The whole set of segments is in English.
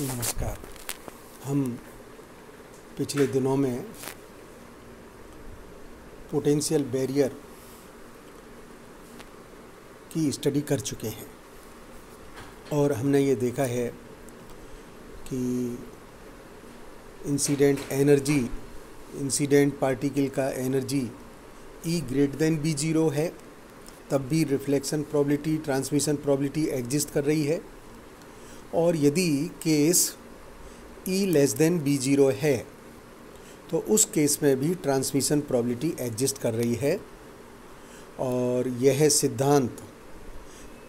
नमस्कार। हम पिछले दिनों में पोटेंशियल बैरियर की स्टडी कर चुके हैं और हमने ये देखा है कि इंसिडेंट पार्टिकल का energy E greater than B0 है, तब भी reflection probability, transmission probability exist कर रही है। और यदि case E less than B0 है तो उस केस में भी ट्रांसमिशन प्रोबेबिलिटी एग्जिस्ट कर रही है। और यह सिद्धांत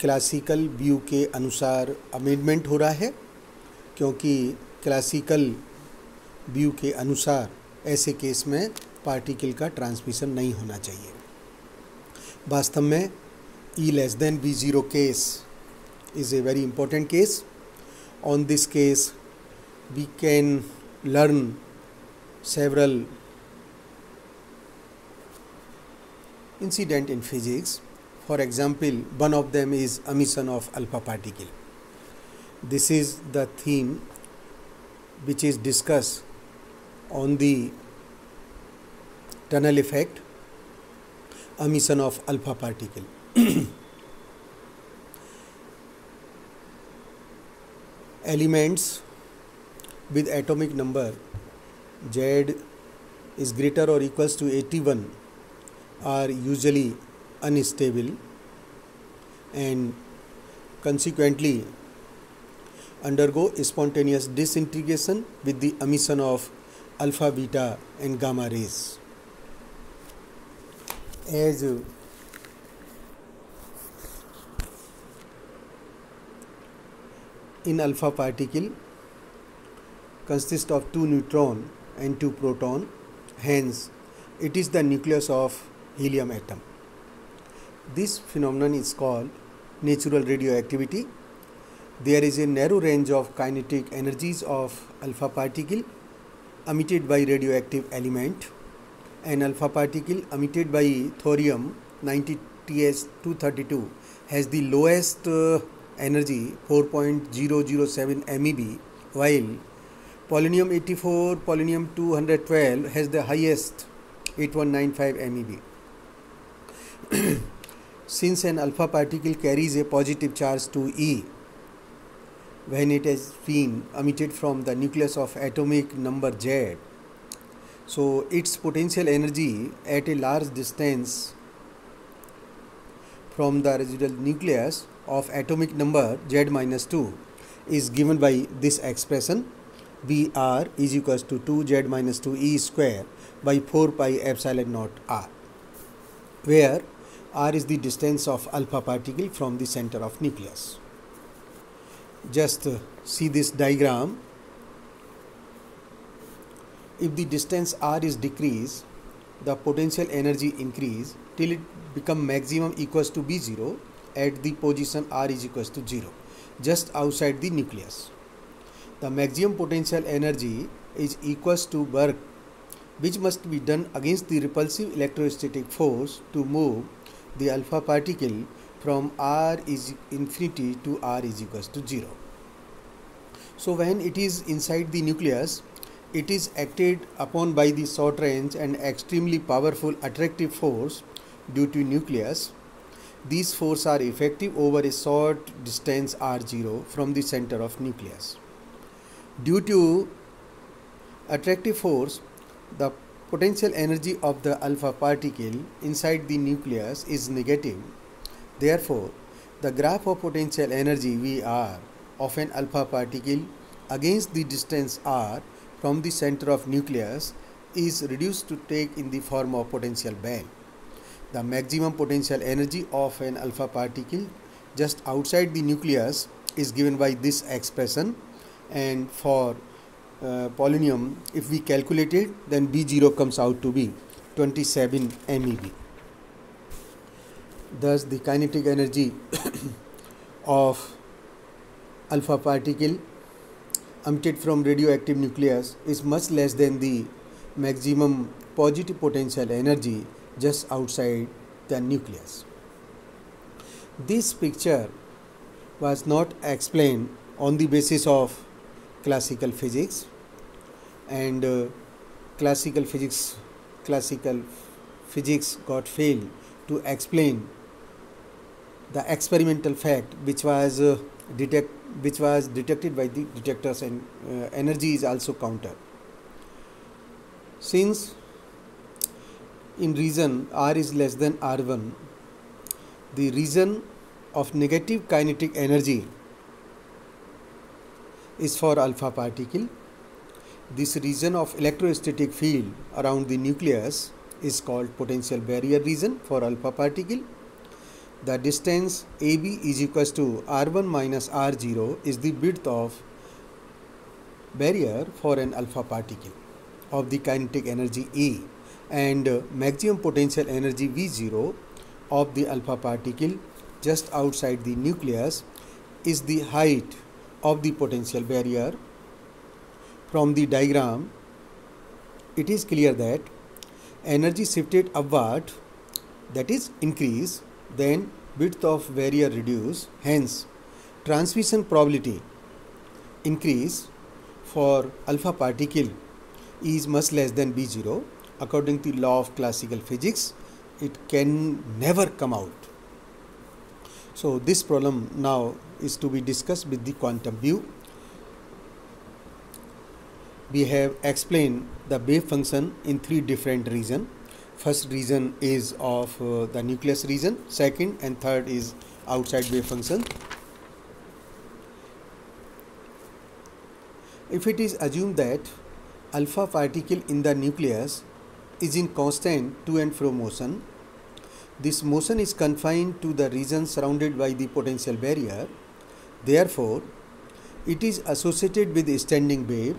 क्लासिकल व्यू के अनुसार अमेंडमेंट हो रहा है, क्योंकि क्लासिकल व्यू के अनुसार ऐसे केस में पार्टिकल का ट्रांसमिशन नहीं होना चाहिए। वास्तव में E less than B0 case is a very important case. On this case, we can learn several incidents in physics. For example, one of them is emission of alpha particle. This is the theme which is discussed on the tunnel effect, emission of alpha particle. Elements with atomic number Z is greater or equals to 81 are usually unstable and consequently undergo spontaneous disintegration with the emission of alpha, beta and gamma rays. As in alpha particle consists of 2 neutron and 2 proton, hence it is the nucleus of helium atom. This phenomenon is called natural radioactivity. There is a narrow range of kinetic energies of alpha particle emitted by radioactive element. An alpha particle emitted by thorium 90Th232 has the lowest energy 4.007 MeV, while polonium 84, polonium 212 has the highest 8195 MeV. Since an alpha particle carries a positive charge to E when it has been emitted from the nucleus of atomic number Z, so its potential energy at a large distance from the residual nucleus of atomic number Z-2 is given by this expression: Vr is equals to 2Z-2 E square by 4 pi epsilon naught R, where R is the distance of alpha particle from the center of nucleus. Just see this diagram. If the distance R is decreased, the potential energy increase till it become maximum equals to B0 at the position R is equals to 0, just outside the nucleus. The maximum potential energy is equals to work which must be done against the repulsive electrostatic force to move the alpha particle from R is infinity to R is equals to 0. So when it is inside the nucleus, it is acted upon by the short range and extremely powerful attractive force due to nucleus. These forces are effective over a short distance R0 from the center of nucleus. Due to attractive force, the potential energy of the alpha particle inside the nucleus is negative. Therefore, the graph of potential energy Vr of an alpha particle against the distance R from the center of nucleus is reduced to take in the form of potential band. The maximum potential energy of an alpha particle just outside the nucleus is given by this expression, and for polonium, if we calculate it, then B0 comes out to be 27 MeV. Thus, the kinetic energy of alpha particle emitted from radioactive nucleus is much less than the maximum positive potential energy just outside the nucleus. This picture was not explained on the basis of classical physics, and classical physics got failed to explain the experimental fact which was detected by the detectors, and energy is also counter. Since in region R is less than R1, the region of negative kinetic energy is for alpha particle. This region of electrostatic field around the nucleus is called potential barrier region for alpha particle. The distance AB is equals to R1 minus R0 is the width of barrier for an alpha particle of the kinetic energy A, and maximum potential energy V0 of the alpha particle just outside the nucleus is the height of the potential barrier. From the diagram, it is clear that energy shifted upward, that is increase, then width of barrier reduce, hence transmission probability increase for alpha particle is much less than B0. According to the law of classical physics, it can never come out. So this problem now is to be discussed with the quantum view. We have explained the wave function in three different regions. First region is of the nucleus region, second and third is outside wave function. If it is assumed that alpha particle in the nucleus is in constant to and fro motion, this motion is confined to the region surrounded by the potential barrier. Therefore, it is associated with a standing wave.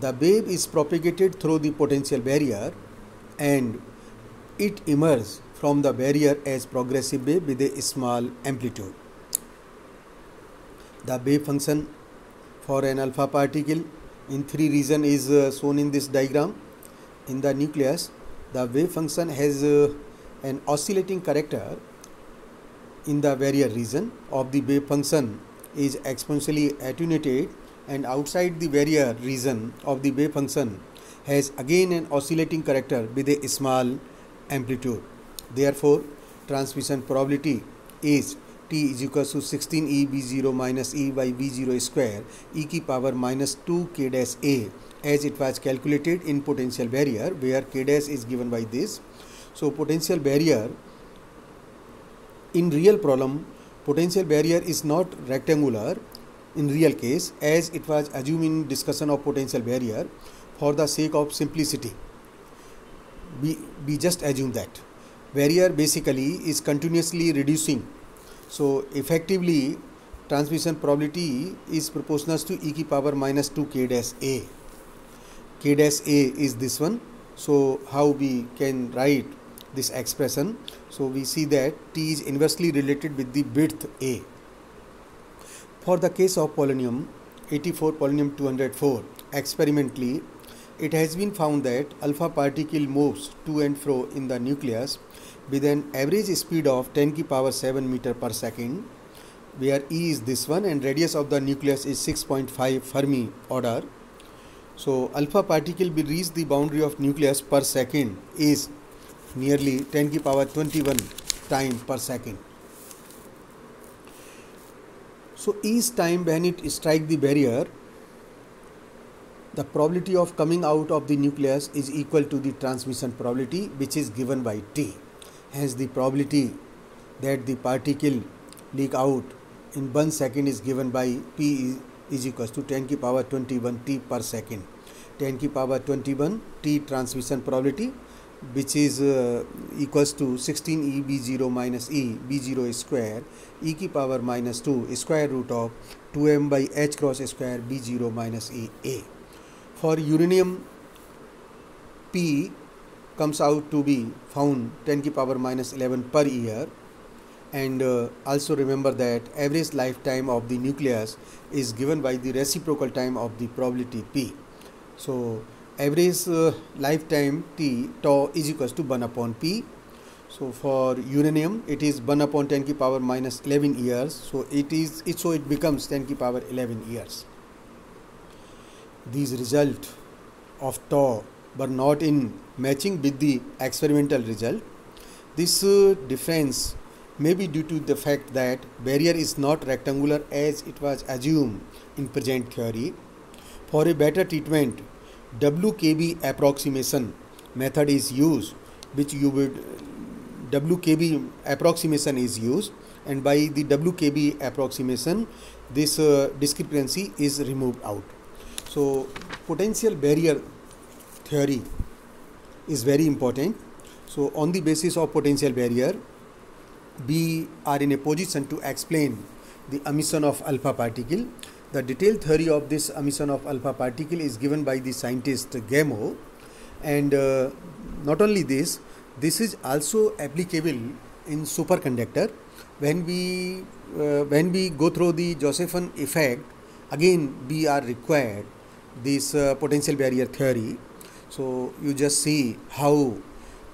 The wave is propagated through the potential barrier and it emerges from the barrier as progressive wave with a small amplitude. The wave function for an alpha particle in three regions is shown in this diagram. In the nucleus, the wave function has an oscillating character. In the barrier region of the wave function is exponentially attenuated, and outside the barrier region of the wave function has again an oscillating character with a small amplitude. Therefore, transmission probability is T is equal to 16 EB0 minus E by V0 square e की power minus 2 K dash A, as it was calculated in potential barrier, where K dash is given by this. So potential barrier, in real problem, potential barrier is not rectangular in real case, as it was assumed in discussion of potential barrier. For the sake of simplicity, we just assume that barrier basically is continuously reducing. So effectively, transmission probability is proportional to e की power minus 2 K dash A. K dash A is this one. So how we can write this expression? So we see that T is inversely related with the width A. For the case of polonium 84, polonium 204, experimentally it has been found that alpha particle moves to and fro in the nucleus with an average speed of 10 की power 7 meter per second, where E is this one and radius of the nucleus is 6.5 Fermi order. So alpha particle will reach the boundary of nucleus per second is nearly 10 की power 21 time per second. So each time when it strikes the barrier, the probability of coming out of the nucleus is equal to the transmission probability, which is given by T. Hence the probability that the particle leak out in 1 second is given by P is equals to 10 की power 21 T per second. 10 की power 21 T transmission probability, which is equals to 16 EB0 minus E B0 square e की power minus 2 square root of 2m by h cross square B0 minus E A. For uranium, P comes out to be found 10 की power minus 11 per year, and also remember that average lifetime of the nucleus is given by the reciprocal time of the probability P. So average lifetime T tau is equals to 1 upon P. So for uranium it is 1 upon 10 की power minus 11 years. So it becomes 10 की power 11 years. these results of tau were not in matching with the experimental result. This difference may be due to the fact that barrier is not rectangular as it was assumed in present theory. For a better treatment, WKB approximation method is used, which you would WKB approximation is used, and by the WKB approximation this discrepancy is removed out. So potential barrier theory is very important. So on the basis of potential barrier, we are in a position to explain the emission of alpha particle. The detailed theory of this emission of alpha particle is given by the scientist Gamow, and not only this is also applicable in superconductor. When we go through the Josephson effect, again we are required this potential barrier theory. So you just see how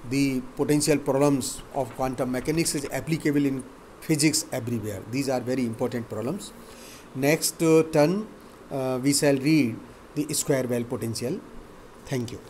the potential problems of quantum mechanics is applicable in physics everywhere. These are very important problems. Next turn we shall read the square well potential. Thank you.